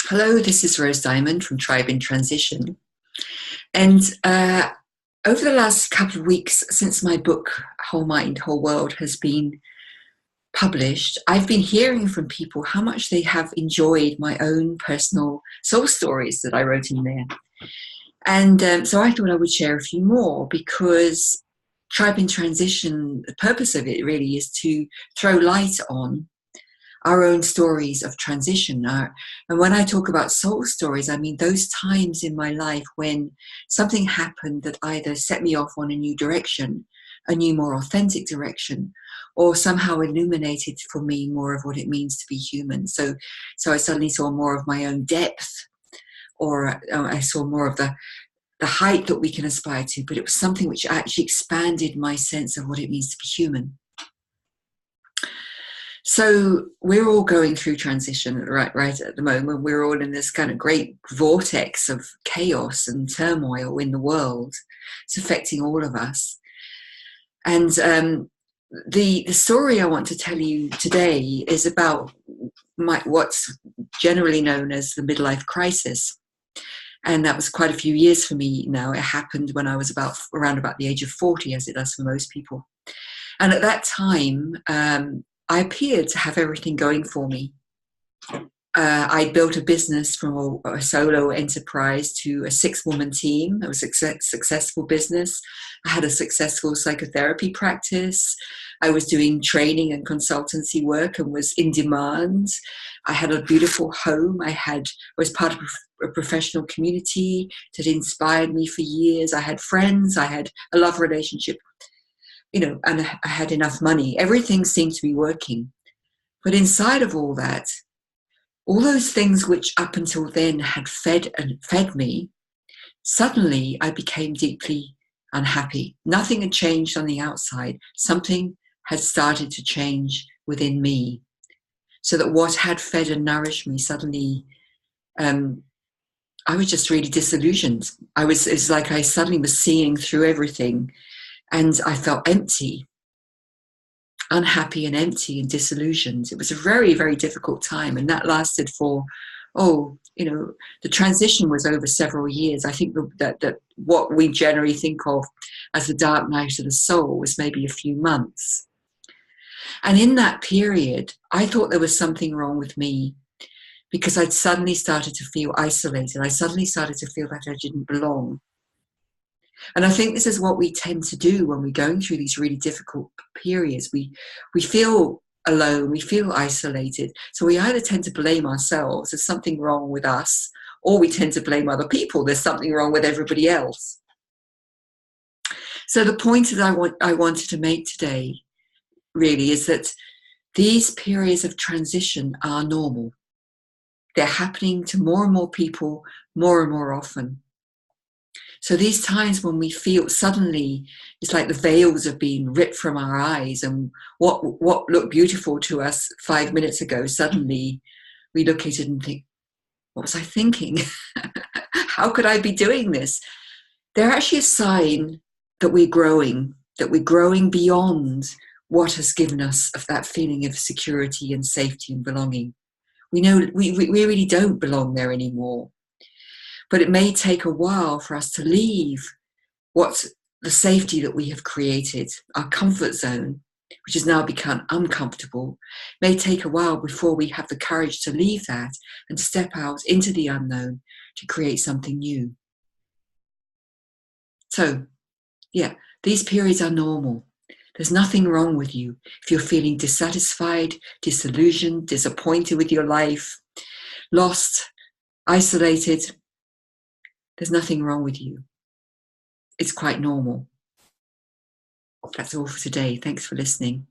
Hello, this is Rose Diamond from Tribe in Transition. And over the last couple of weeks, since my book, Whole Mind, Whole World, has been published, I've been hearing from people how much they have enjoyed my own personal soul stories that I wrote in there. And so I thought I would share a few more because Tribe in Transition, the purpose of it really is to throw light on our own stories of transition. And when I talk about soul stories, I mean those times in my life when something happened that either set me off on a new direction, a new, more authentic direction, or somehow illuminated for me more of what it means to be human. So I suddenly saw more of my own depth, or I saw more of the height that we can aspire to, but it was something which actually expanded my sense of what it means to be human. So we're all going through transition right at the moment. We're all in this kind of great vortex of chaos and turmoil in the world. It's affecting all of us. And the story I want to tell you today is about what's generally known as the midlife crisis. And that was quite a few years for me now. It happened when I was around about the age of 40, as it does for most people. And at that time, I appeared to have everything going for me. I built a business from a solo enterprise to a 6-woman team. It was a successful business. I had a successful psychotherapy practice. I was doing training and consultancy work and was in demand. I had a beautiful home. I was part of a professional community that inspired me for years. I had friends. I had a love relationship, and I had enough money. Everything seemed to be working. But inside of all that, all those things which up until then had fed me, suddenly I became deeply unhappy. Nothing had changed on the outside. Something had started to change within me. So that what had fed and nourished me suddenly, I was just really disillusioned. It's like I suddenly was seeing through everything. And I felt empty, unhappy and empty and disillusioned. It was a very, very difficult time. And that lasted for, the transition was over several years. I think that what we generally think of as the dark night of the soul was maybe a few months. And in that period, I thought there was something wrong with me because I'd suddenly started to feel isolated. I suddenly started to feel that I didn't belong. And I think this is what we tend to do when we're going through these really difficult periods. We feel alone, we feel isolated. So we either tend to blame ourselves, there's something wrong with us, or we tend to blame other people, there's something wrong with everybody else. So the point that I wanted to make today really is that these periods of transition are normal. They're happening to more and more people more and more often. So these times when we feel suddenly it's like the veils have been ripped from our eyes, and what looked beautiful to us 5 minutes ago, suddenly we look at it and think, what was I thinking? How could I be doing this? They're actually a sign that we're growing beyond what has given us of that feeling of security and safety and belonging. We know we really don't belong there anymore. But it may take a while for us to leave what's the safety that we have created, our comfort zone, which has now become uncomfortable. It may take a while before we have the courage to leave that and step out into the unknown to create something new. So, these periods are normal. There's nothing wrong with you. If you're feeling dissatisfied, disillusioned, disappointed with your life, lost, isolated, there's nothing wrong with you. It's quite normal. That's all for today. Thanks for listening.